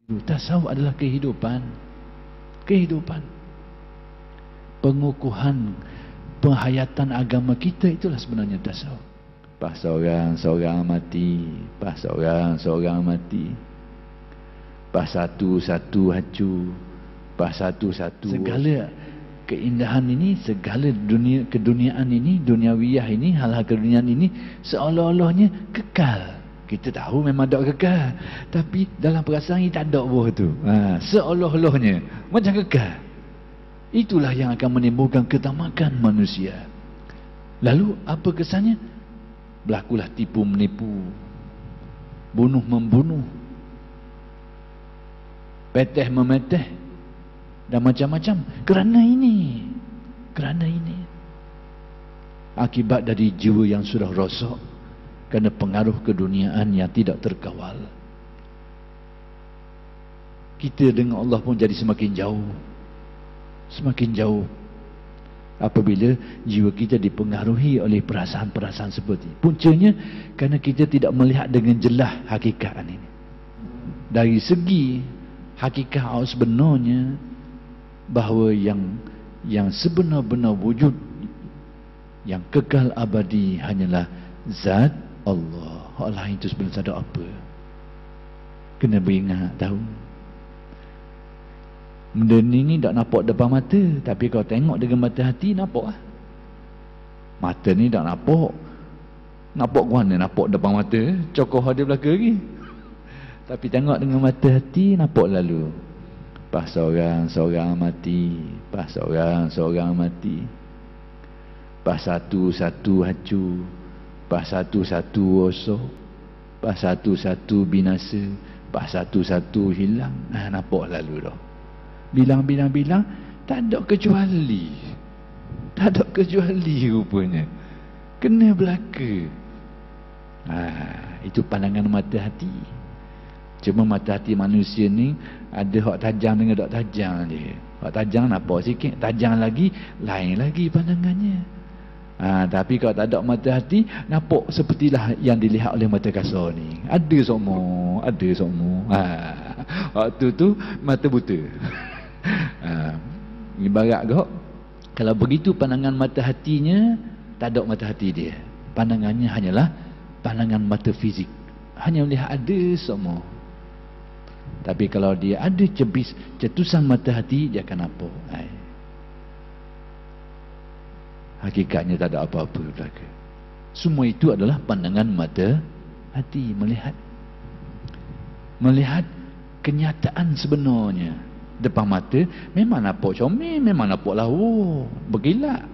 Tasawuf adalah kehidupan. Kehidupan. Pengukuhan penghayatan agama kita, itulah sebenarnya tasawuf. Pas seorang mati, pas seorang mati, pas satu hacu, pas satu. Segala keindahan ini, segala dunia keduniaan ini, duniawiyah ini, hal-hal keduniaan ini seolah-olahnya kekal. Kita tahu memang tak kekal, tapi dalam perasaan kita tak ada buah tu. Seolah-olahnya macam kekal. Itulah yang akan menimbulkan ketamakan manusia. Lalu apa kesannya? Berlakulah tipu menipu, bunuh membunuh, peteh memeteh, dan macam-macam. Kerana ini akibat dari jiwa yang sudah rosak kerana pengaruh keduniaan yang tidak terkawal. Kita dengan Allah pun jadi semakin jauh. Semakin jauh apabila jiwa kita dipengaruhi oleh perasaan-perasaan seperti ini. Puncanya kerana kita tidak melihat dengan jelas hakikat ini. Dari segi hakikat sebenarnya, bahawa yang sebenar-benar wujud, yang kekal abadi hanyalah zat Allah. Allah itu sebenarnya tak ada apa. Kena beringat tahu. Benda ni tak nampak depan mata, tapi kalau tengok dengan mata hati, nampak lah. Mata ni tak nampak. Nampak ke mana? Nampak depan mata, cokoh ada belakang lagi. Tapi tengok dengan mata hati, nampak lalu. Pas seorang mati, pas seorang mati, pas satu hacu, pas satu rosak, pas satu binasa, pas satu hilang. Nampak lalu dah. Bilang, tak ada kecuali. Tak ada kecuali rupanya. Kena belaka. Itu pandangan mata hati. Cuma mata hati manusia ni ada hak tajam dengan tak tajam dia. Hak tajam nampak sikit, tajam lagi, lain lagi pandangannya. Tapi kalau tak ada mata hati, nampak sepertilah yang dilihat oleh mata kasar ni. Ada semua. Waktu tu mata buta. Ibarat kau, kalau begitu pandangan mata hatinya, tak ada mata hati dia. Pandangannya hanyalah pandangan mata fizik, hanya melihat ada semua. Tapi kalau dia ada cetusan mata hati, dia akan nampak. Hakikatnya tak ada apa-apa belaka. Semua itu adalah pandangan mata hati. Melihat kenyataan sebenarnya depan mata. Memang nampak comel, memang nampak lawa, berkilat.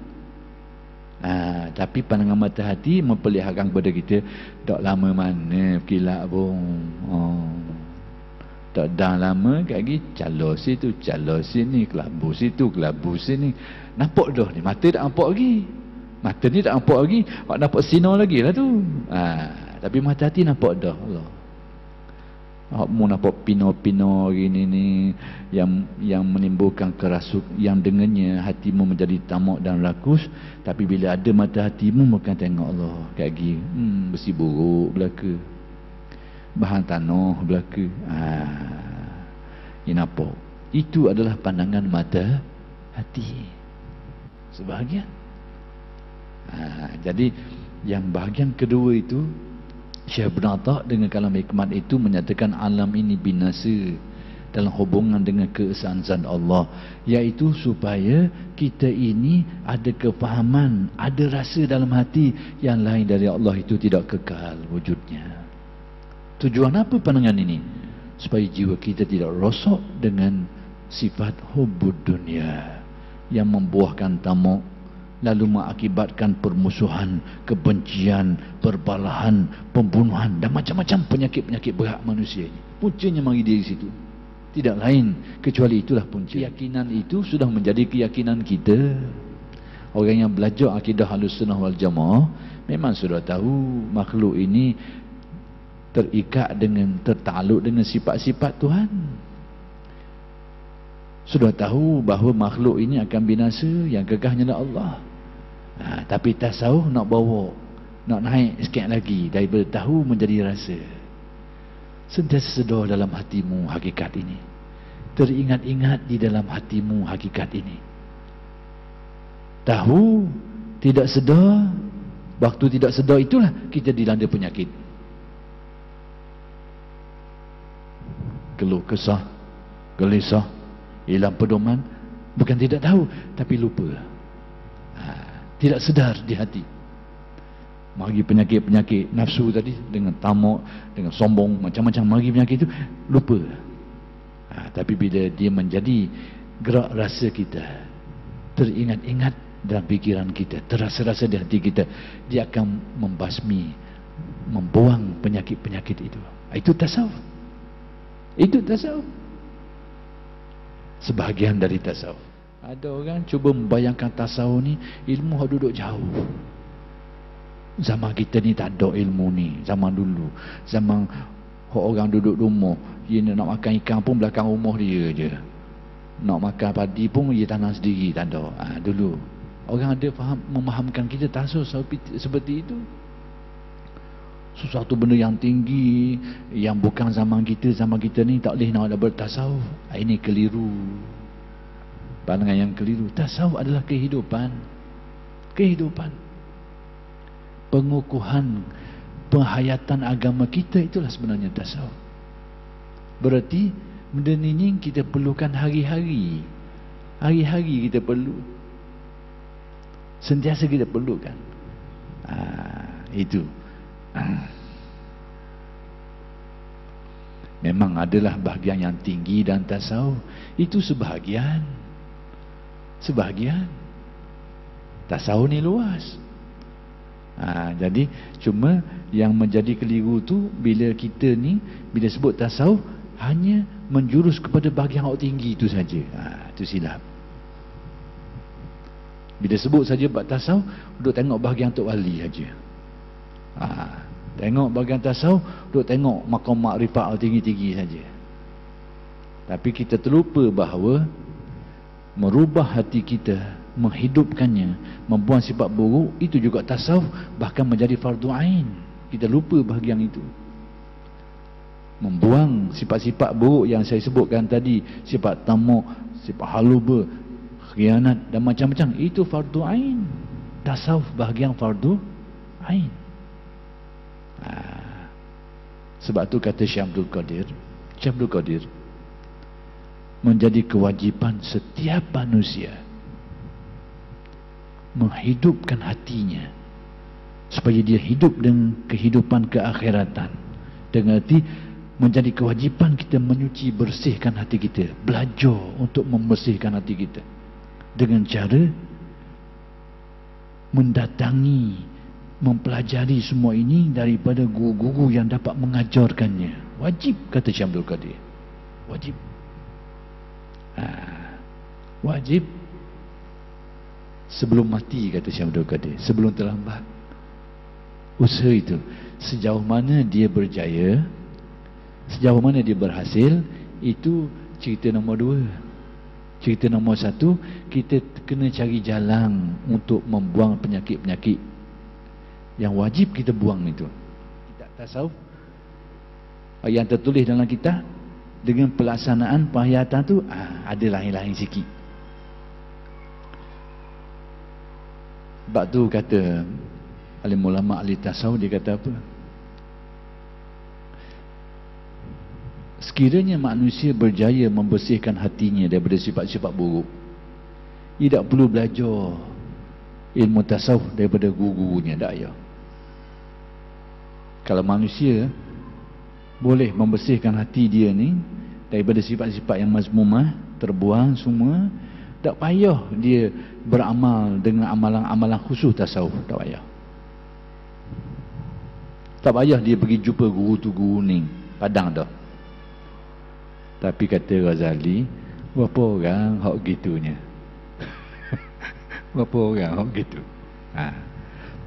Tapi pandangan mata hati memperlihatkan kepada kita, tak lama mana berkilat pun. Tak dah lama lagi calon situ, calon sini, kelabu situ, kelabu sini. Nampak dah ni, mata tak nampak lagi. Mata ni tak nampak lagi, awak nampak sinar lagi lah tu. Tapi mata hati nampak dah. Allah, awak mau nampak pino-pino gini ni yang menimbulkan kerasuk, yang dengannya hatimu menjadi tamak dan rakus. Tapi bila ada mata hatimu, maka tengok Allah kayak gini, besi buruk belaka, bahan tanah belaka. Ini nampak. Itu adalah pandangan mata hati sebahagian. Jadi yang bahagian kedua itu, Syekh Ibn Atta' dengan kalam hikmat itu menyatakan alam ini binasa dalam hubungan dengan keesaan zat Allah, iaitu supaya kita ini ada kefahaman, ada rasa dalam hati yang lain dari Allah itu tidak kekal wujudnya. Tujuan apa pandangan ini? Supaya jiwa kita tidak rosak dengan sifat hubbud dunia yang membuahkan tamak, lalu mengakibatkan permusuhan, kebencian, perbalahan, pembunuhan dan macam-macam penyakit-penyakit berat manusia ini. Puncanya mari dari situ. Tidak lain kecuali itulah punca. Keyakinan itu sudah menjadi keyakinan kita. Orang yang belajar akidah Ahlussunnah wal Jamaah memang sudah tahu makhluk ini terikat dengan, tertakluk dengan sifat-sifat Tuhan. Sudah tahu bahawa makhluk ini akan binasa, yang kekal hanyalah Allah. Tapi tasawuf nak bawa, nak naik sikit lagi daripada tahu menjadi rasa. Sentiasa sedar dalam hatimu hakikat ini. Teringat-ingat di dalam hatimu hakikat ini. Tahu, tidak sedar. Waktu tidak sedar itulah kita dilanda penyakit. Keluh kesah, gelisah, hilang pedoman. Bukan tidak tahu, tapi lupa. Tidak sedar di hati. Mari penyakit-penyakit nafsu tadi, dengan tamak, dengan sombong, macam-macam mari penyakit itu, lupa. Tapi bila dia menjadi gerak rasa kita, teringat-ingat dalam fikiran kita, terasa-rasa di hati kita, dia akan membasmi, membuang penyakit-penyakit itu. Itu tasawuf. Itu tasawuf. Sebahagian dari tasawuf. Ada orang cuba membayangkan tasawuf ni ilmu yang duduk jauh. Zaman kita ni tak ada ilmu ni. Zaman dulu, zaman orang duduk rumah, dia nak makan ikan pun belakang rumah dia je. Nak makan padi pun dia tanam sendiri, tak ada. Dulu orang ada faham, memahamkan kita tasawuf seperti itu. Sesuatu benda yang tinggi, yang bukan zaman kita ni tak boleh nak ada bertasawuf. Ini keliru. Pandangan yang keliru. Tasawuf adalah kehidupan. Kehidupan. Pengukuhan, penghayatan agama kita, itulah sebenarnya tasawuf. Berarti benda ni kita perlukan hari-hari. Hari-hari kita perlu. Sentiasa kita perlukan. Itu. Memang adalah bahagian yang tinggi dan tasawuf. Itu sebahagian. Sebahagian. Tasawuf ni luas. Jadi cuma yang menjadi keliru tu, bila kita ni, bila sebut tasawuf, hanya menjurus kepada bahagian yang tinggi itu saja. Itu silap. Bila sebut saja bab tasawuf, duduk tengok bahagian Tok Wali saja. Tengok bahagian tasawuf, duduk tengok maqam makrifat tinggi-tinggi saja. Tapi kita terlupa bahawa merubah hati kita, menghidupkannya, membuang sifat buruk, itu juga tasawuf, bahkan menjadi fardu ain. Kita lupa bahagian itu. Membuang sifat-sifat buruk yang saya sebutkan tadi, sifat tamak, sifat haluba, khianat dan macam-macam, itu fardu ain. Tasawuf bahagian fardu ain. Sebab tu kata Syekh Abdul Qadir, menjadi kewajipan setiap manusia menghidupkan hatinya supaya dia hidup dengan kehidupan keakhiratan. Dengan arti menjadi kewajipan kita menyuci, bersihkan hati kita, belajar untuk membersihkan hati kita dengan cara mendatangi, mempelajari semua ini daripada guru-guru yang dapat mengajarkannya. Wajib, kata Syekh Abdul Qadir. Wajib. Wajib. Sebelum mati, kata Syekh Abdul Qadir, sebelum terlambat. Usaha itu, sejauh mana dia berjaya, sejauh mana dia berhasil, itu cerita nombor 2. Cerita nombor 1, kita kena cari jalan untuk membuang penyakit-penyakit yang wajib kita buang itu. Kitab tasawuf yang tertulis dalam kitab, dengan pelaksanaan penghayatan tu ada lain-lain sikit. Sebab tu kata alim ulama ahli tasawuf, dia kata apa? Sekiranya manusia berjaya membersihkan hatinya daripada sifat-sifat buruk, dia tak perlu belajar ilmu tasawuf daripada guru-gurunya, tak payah. Kalau manusia boleh membersihkan hati dia ni daripada sifat-sifat yang mazmumah, terbuang semua, tak payah dia beramal dengan amalan-amalan khusus tasawuf, tak payah. Tak payah dia pergi jumpa guru tu guru ni, padang dah. Tapi kata Ghazali, berapa orang hak gitunya? Berapa orang hak gitu?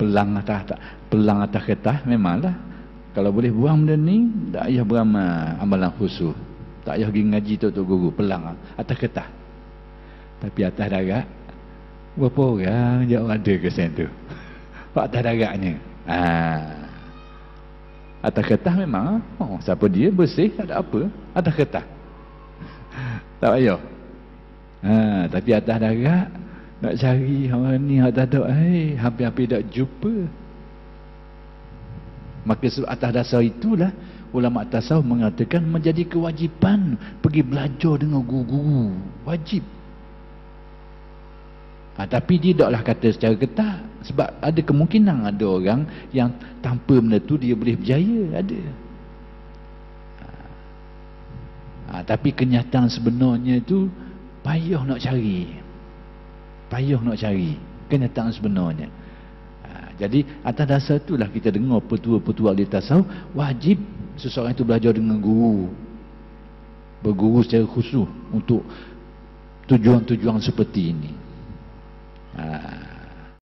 Pelang atas kertas memanglah. Kalau boleh buang benda ni, tak payah beramal amalan khusus, tak payah pergi ngaji tok guru, pelang atas kertas. Tapi atas darat, berapa orang je ada kesan tu? Pak atas daratnya. Atas kertas memang, siapa dia bersih, tak ada apa. Atas kertas. Tak payah. Tapi atas darat, nak cari orang ni, tak ada, hampir-hampir tak jumpa. Maka atas dasar itulah, ulama tasawuf mengatakan menjadi kewajipan pergi belajar dengan guru-guru. Wajib. Tapi tidaklah kata secara ketat. Sebab ada kemungkinan ada orang yang tanpa benda tu dia boleh berjaya. Ada. Tapi kenyataan sebenarnya itu payah nak cari. Payah nak cari kenyataan sebenarnya. Jadi atas dasar itulah kita dengar petua-petua ahli tasawuf, wajib seseorang itu belajar dengan guru. Berguru secara khusus untuk tujuan-tujuan seperti ini.